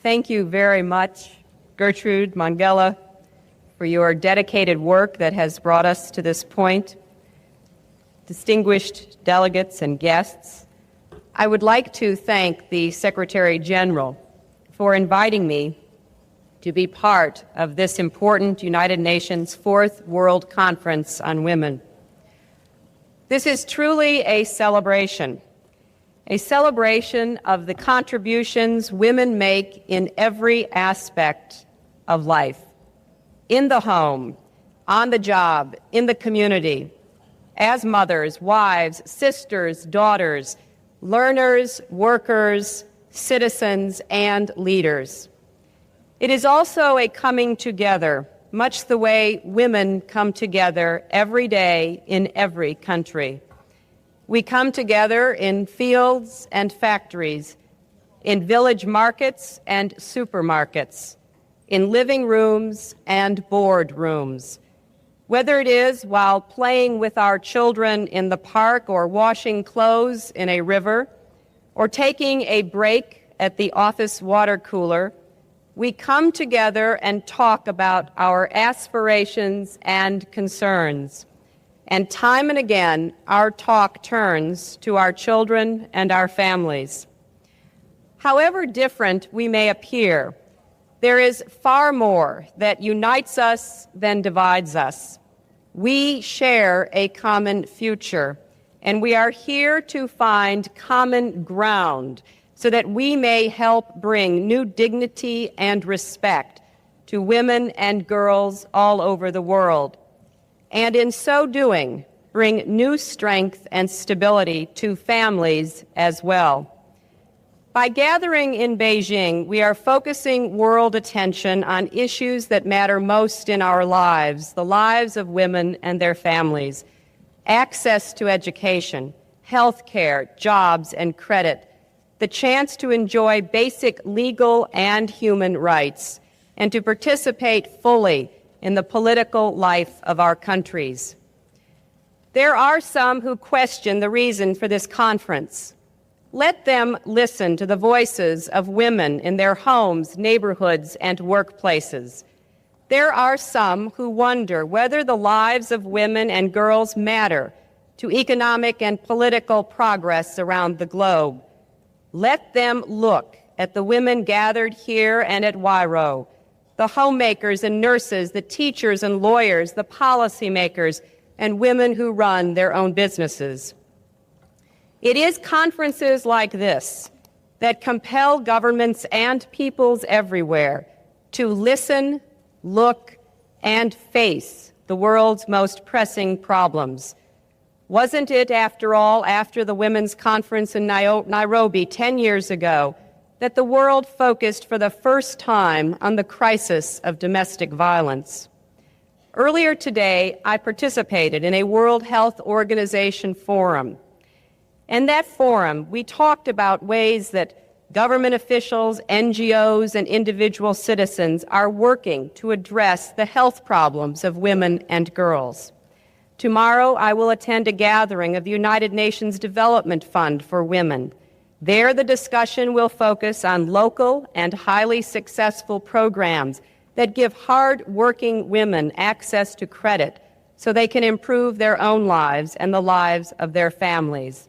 Thank you very much, Gertrude Mongella, for your dedicated work that has brought us to this point. Distinguished delegates and guests, I would like to thank the Secretary General for inviting me to be part of this important United Nations Fourth World Conference on Women. This is truly a celebration of the contributions women make in every aspect of life, in the home, on the job, in the community, as mothers, wives, sisters, daughters, learners, workers, citizens, and leaders. It is also a coming together, much the way women come together every day in every country. We come together in fields and factories, in village markets and supermarkets, in living rooms and board rooms. Whether it is while playing with our children in the park or washing clothes in a river, or taking a break at the office water cooler, we come together and talk about our aspirations and concerns. And time and again, our talk turns to our children and our families. However different we may appear, there is far more that unites us than divides us. We share a common future, and we are here to find common ground so that we may help bring new dignity and respect to women and girls all over the world, and in so doing, bring new strength and stability to families as well. By gathering in Beijing, we are focusing world attention on issues that matter most in our lives, the lives of women and their families: access to education, health care, jobs, and credit, the chance to enjoy basic legal and human rights, and to participate fully in the political life of our countries. There are some who question the reason for this conference. Let them listen to the voices of women in their homes, neighborhoods, and workplaces. There are some who wonder whether the lives of women and girls matter to economic and political progress around the globe. Let them look at the women gathered here and at Wairo, the homemakers and nurses, the teachers and lawyers, the policymakers, and women who run their own businesses. It is conferences like this that compel governments and peoples everywhere to listen, look, and face the world's most pressing problems. Wasn't it, after all, after the Women's Conference in Nairobi 10 years ago, that the world focused for the first time on the crisis of domestic violence? Earlier today, I participated in a World Health Organization forum. In that forum, we talked about ways that government officials, NGOs, and individual citizens are working to address the health problems of women and girls. Tomorrow, I will attend a gathering of the United Nations Development Fund for Women. There, the discussion will focus on local and highly successful programs that give hard-working women access to credit so they can improve their own lives and the lives of their families.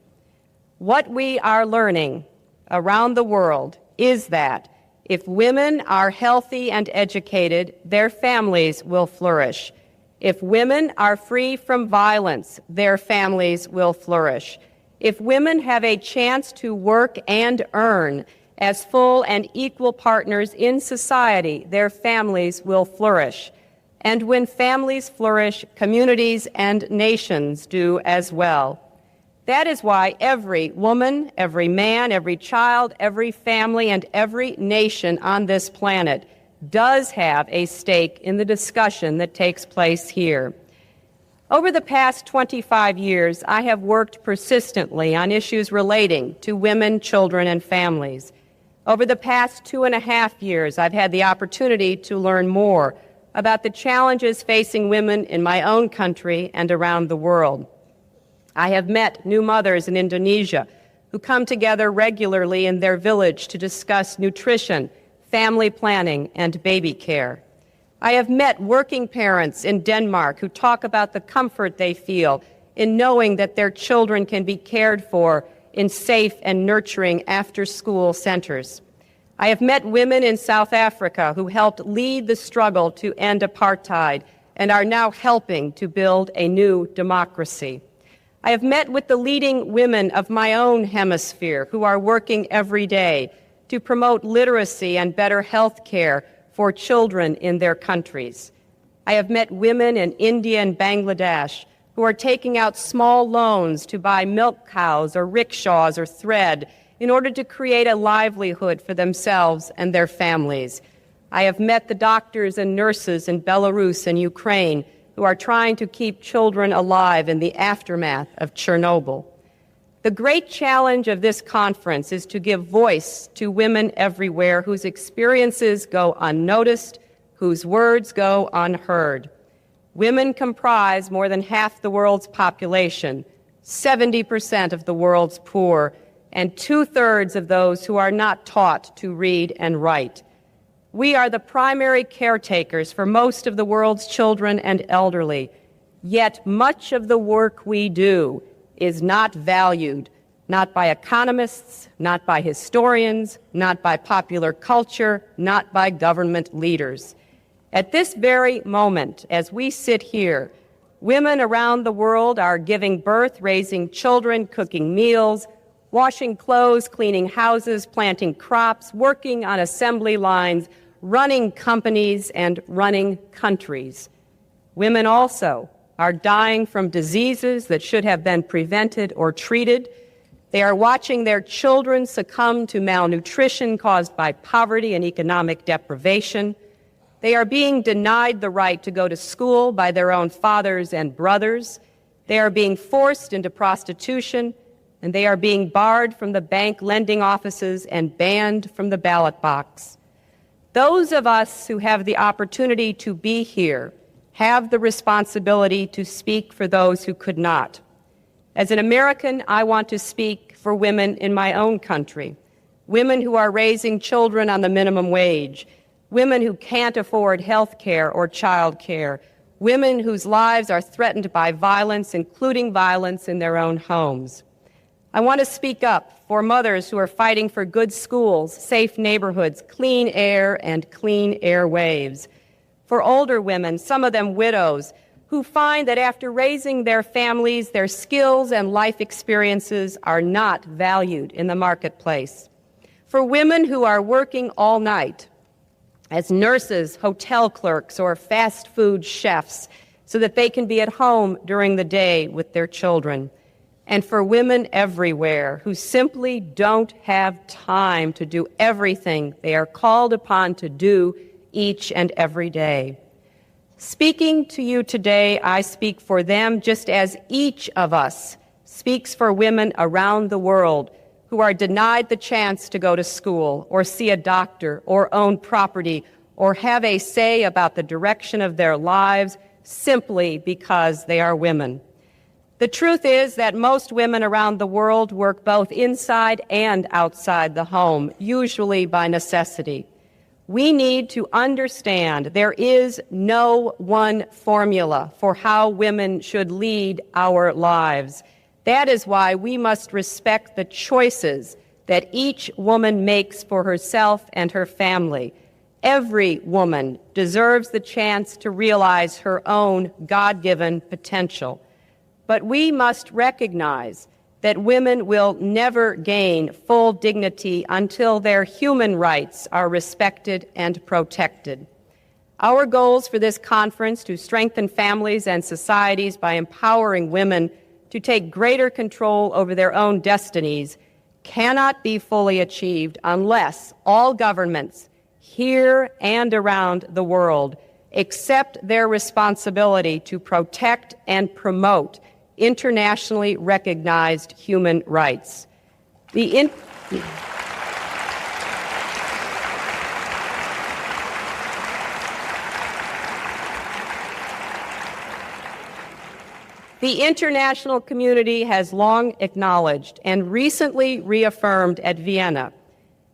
What we are learning around the world is that if women are healthy and educated, their families will flourish. If women are free from violence, their families will flourish. If women have a chance to work and earn as full and equal partners in society, their families will flourish. And when families flourish, communities and nations do as well. That is why every woman, every man, every child, every family, and every nation on this planet does have a stake in the discussion that takes place here. Over the past 25 years, I have worked persistently on issues relating to women, children, and families. Over the past 2.5 years, I've had the opportunity to learn more about the challenges facing women in my own country and around the world. I have met new mothers in Indonesia who come together regularly in their village to discuss nutrition, family planning, and baby care. I have met working parents in Denmark who talk about the comfort they feel in knowing that their children can be cared for in safe and nurturing after-school centers. I have met women in South Africa who helped lead the struggle to end apartheid and are now helping to build a new democracy. I have met with the leading women of my own hemisphere who are working every day to promote literacy and better health care for children in their countries. I have met women in India and Bangladesh who are taking out small loans to buy milk cows or rickshaws or thread in order to create a livelihood for themselves and their families. I have met the doctors and nurses in Belarus and Ukraine who are trying to keep children alive in the aftermath of Chernobyl. The great challenge of this conference is to give voice to women everywhere whose experiences go unnoticed, whose words go unheard. Women comprise more than half the world's population, 70% of the world's poor, and 2/3 of those who are not taught to read and write. We are the primary caretakers for most of the world's children and elderly, yet much of the work we do is not valued, not by economists, not by historians, not by popular culture, not by government leaders. At this very moment, as we sit here, women around the world are giving birth, raising children, cooking meals, washing clothes, cleaning houses, planting crops, working on assembly lines, running companies, and running countries. Women also are dying from diseases that should have been prevented or treated. They are watching their children succumb to malnutrition caused by poverty and economic deprivation. They are being denied the right to go to school by their own fathers and brothers. They are being forced into prostitution, and they are being barred from the bank lending offices and banned from the ballot box. Those of us who have the opportunity to be here have the responsibility to speak for those who could not. As an American, I want to speak for women in my own country, women who are raising children on the minimum wage, women who can't afford health care or child care, women whose lives are threatened by violence, including violence in their own homes. I want to speak up for mothers who are fighting for good schools, safe neighborhoods, clean air, and clean airwaves. For older women, some of them widows, who find that after raising their families, their skills and life experiences are not valued in the marketplace. For women who are working all night as nurses, hotel clerks, or fast food chefs so that they can be at home during the day with their children. And for women everywhere who simply don't have time to do everything they are called upon to do each and every day. Speaking to you today, I speak for them just as each of us speaks for women around the world who are denied the chance to go to school or see a doctor or own property or have a say about the direction of their lives simply because they are women. The truth is that most women around the world work both inside and outside the home, usually by necessity. We need to understand there is no one formula for how women should lead our lives. That is why we must respect the choices that each woman makes for herself and her family. Every woman deserves the chance to realize her own God-given potential. But we must recognize that women will never gain full dignity until their human rights are respected and protected. Our goals for this conference to strengthen families and societies by empowering women to take greater control over their own destinies cannot be fully achieved unless all governments here and around the world accept their responsibility to protect and promote internationally recognized human rights. The international community has long acknowledged and recently reaffirmed at Vienna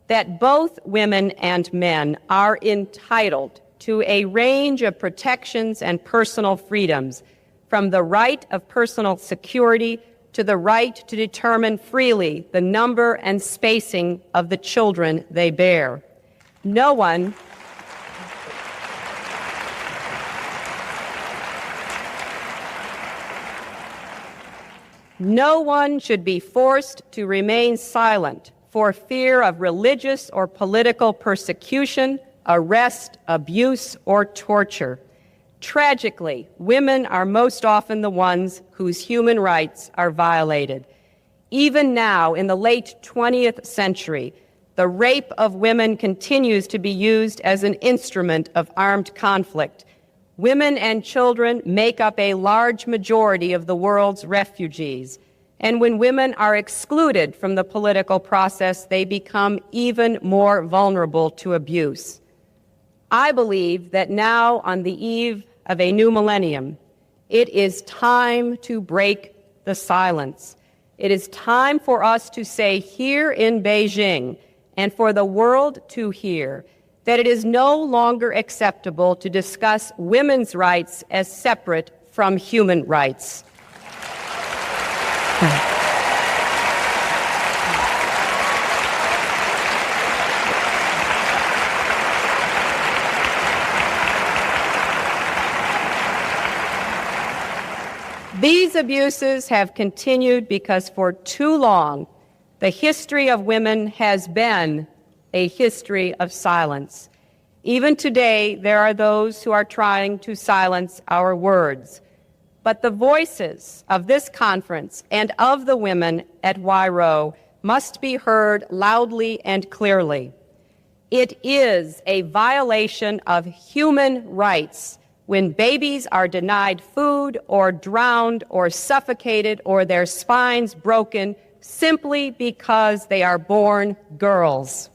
that both women and men are entitled to a range of protections and personal freedoms, from the right of personal security to the right to determine freely the number and spacing of the children they bear. No one should be forced to remain silent for fear of religious or political persecution, arrest, abuse, or torture. Tragically, women are most often the ones whose human rights are violated. Even now, in the late 20th century, the rape of women continues to be used as an instrument of armed conflict. Women and children make up a large majority of the world's refugees, and when women are excluded from the political process, they become even more vulnerable to abuse. I believe that now, on the eve of a new millennium, it is time to break the silence. It is time for us to say here in Beijing, and for the world to hear, that it is no longer acceptable to discuss women's rights as separate from human rights. These abuses have continued because for too long, the history of women has been a history of silence. Even today, there are those who are trying to silence our words. But the voices of this conference and of the women at YRO must be heard loudly and clearly. It is a violation of human rights when babies are denied food or drowned or suffocated or their spines broken simply because they are born girls.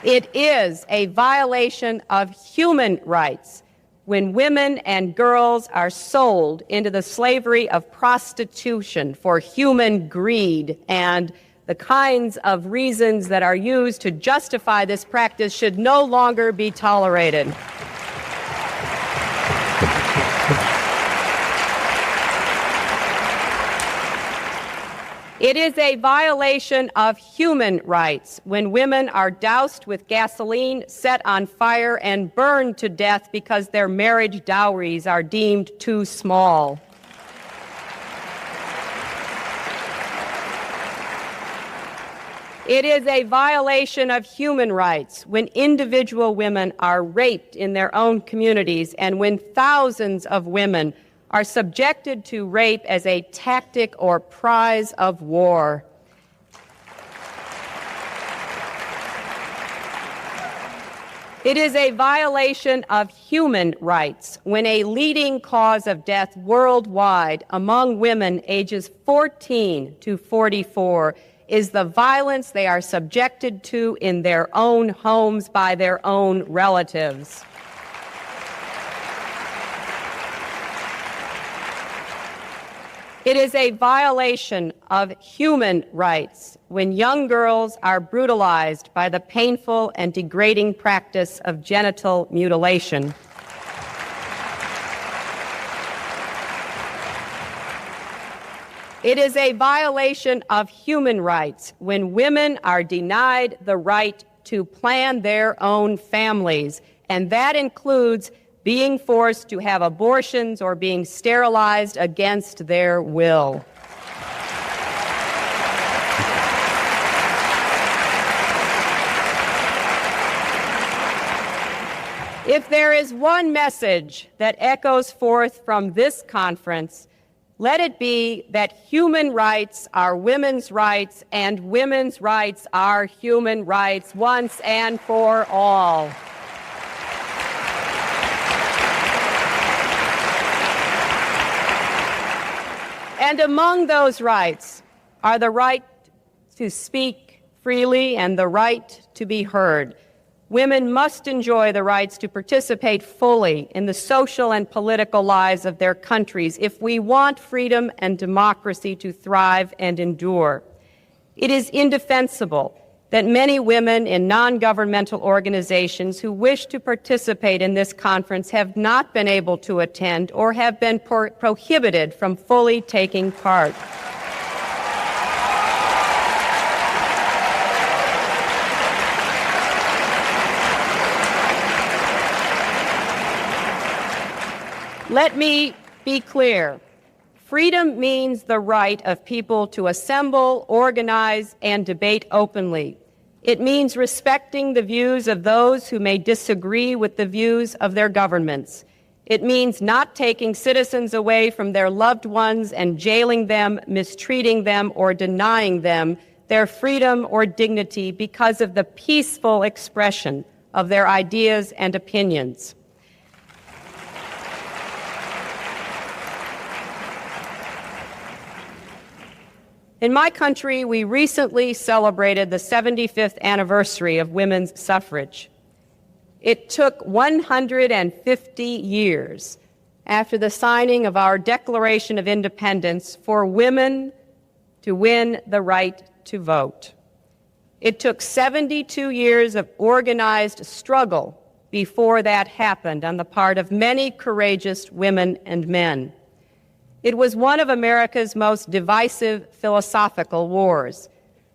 It is a violation of human rights when women and girls are sold into the slavery of prostitution for human greed, and the kinds of reasons that are used to justify this practice should no longer be tolerated. It is a violation of human rights when women are doused with gasoline, set on fire, and burned to death because their marriage dowries are deemed too small. It is a violation of human rights when individual women are raped in their own communities and when thousands of women are subjected to rape as a tactic or prize of war. It is a violation of human rights when a leading cause of death worldwide among women ages 14 to 44 is the violence they are subjected to in their own homes by their own relatives. It is a violation of human rights when young girls are brutalized by the painful and degrading practice of genital mutilation. It is a violation of human rights when women are denied the right to plan their own families, and that includes being forced to have abortions or being sterilized against their will. If there is one message that echoes forth from this conference, let it be that human rights are women's rights and women's rights are human rights once and for all. And among those rights are the right to speak freely and the right to be heard. Women must enjoy the rights to participate fully in the social and political lives of their countries if we want freedom and democracy to thrive and endure. It is indefensible that many women in non-governmental organizations who wish to participate in this conference have not been able to attend or have been prohibited from fully taking part. Let me be clear. Freedom means the right of people to assemble, organize, and debate openly. It means respecting the views of those who may disagree with the views of their governments. It means not taking citizens away from their loved ones and jailing them, mistreating them, or denying them their freedom or dignity because of the peaceful expression of their ideas and opinions. In my country, we recently celebrated the 75th anniversary of women's suffrage. It took 150 years after the signing of our Declaration of Independence for women to win the right to vote. It took 72 years of organized struggle before that happened on the part of many courageous women and men. It was one of America's most divisive philosophical wars,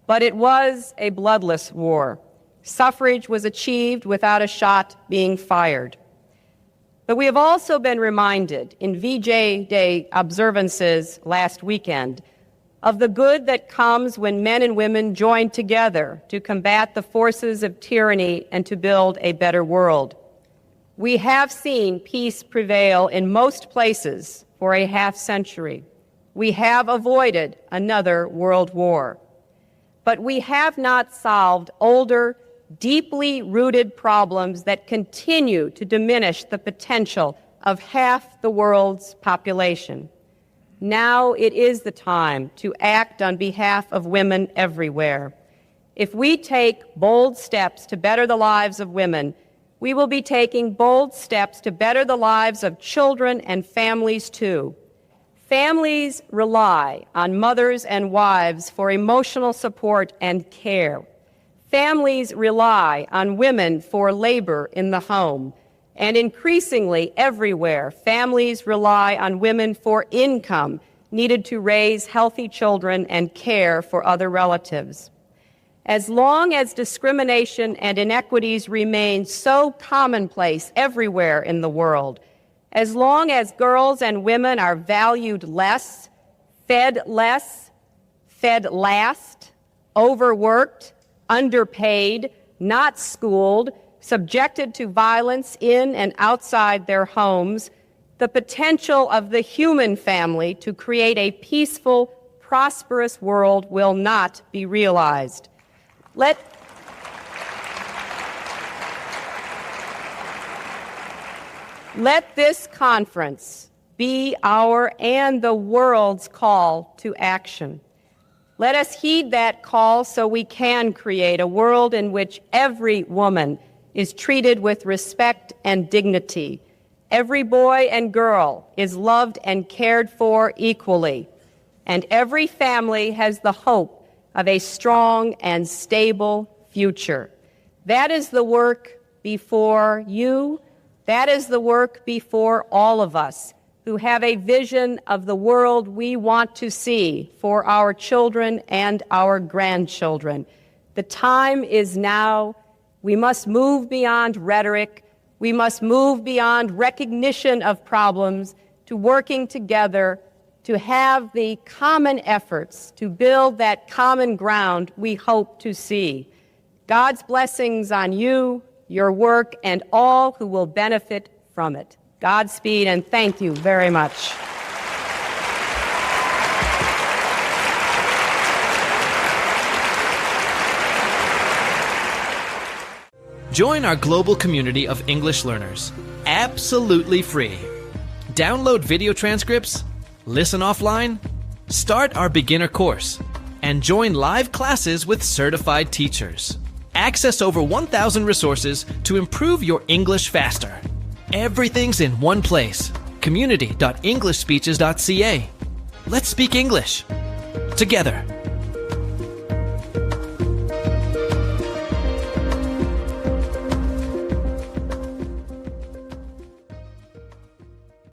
but it was a bloodless war. Suffrage was achieved without a shot being fired. But we have also been reminded in VJ Day observances last weekend of the good that comes when men and women join together to combat the forces of tyranny and to build a better world. We have seen peace prevail in most places for a half-century. We have avoided another world war. But we have not solved older, deeply rooted problems that continue to diminish the potential of half the world's population. Now it is the time to act on behalf of women everywhere. If we take bold steps to better the lives of women, we will be taking bold steps to better the lives of children and families, too. Families rely on mothers and wives for emotional support and care. Families rely on women for labor in the home. And increasingly, everywhere, families rely on women for income needed to raise healthy children and care for other relatives. As long as discrimination and inequities remain so commonplace everywhere in the world, as long as girls and women are valued less, fed last, overworked, underpaid, not schooled, subjected to violence in and outside their homes, the potential of the human family to create a peaceful, prosperous world will not be realized. Let this conference be our and the world's call to action. Let us heed that call so we can create a world in which every woman is treated with respect and dignity. Every boy and girl is loved and cared for equally. And every family has the hope of a strong and stable future. That is the work before you. That is the work before all of us who have a vision of the world we want to see for our children and our grandchildren. The time is now. We must move beyond rhetoric. We must move beyond recognition of problems to working together to have the common efforts to build that common ground we hope to see. God's blessings on you, your work, and all who will benefit from it. Godspeed, and thank you very much. Join our global community of English learners, absolutely free. Download video transcripts, listen offline, start our beginner course, and join live classes with certified teachers. Access over 1,000 resources to improve your English faster. Everything's in one place. Community.englishspeeches.ca. Let's speak English together.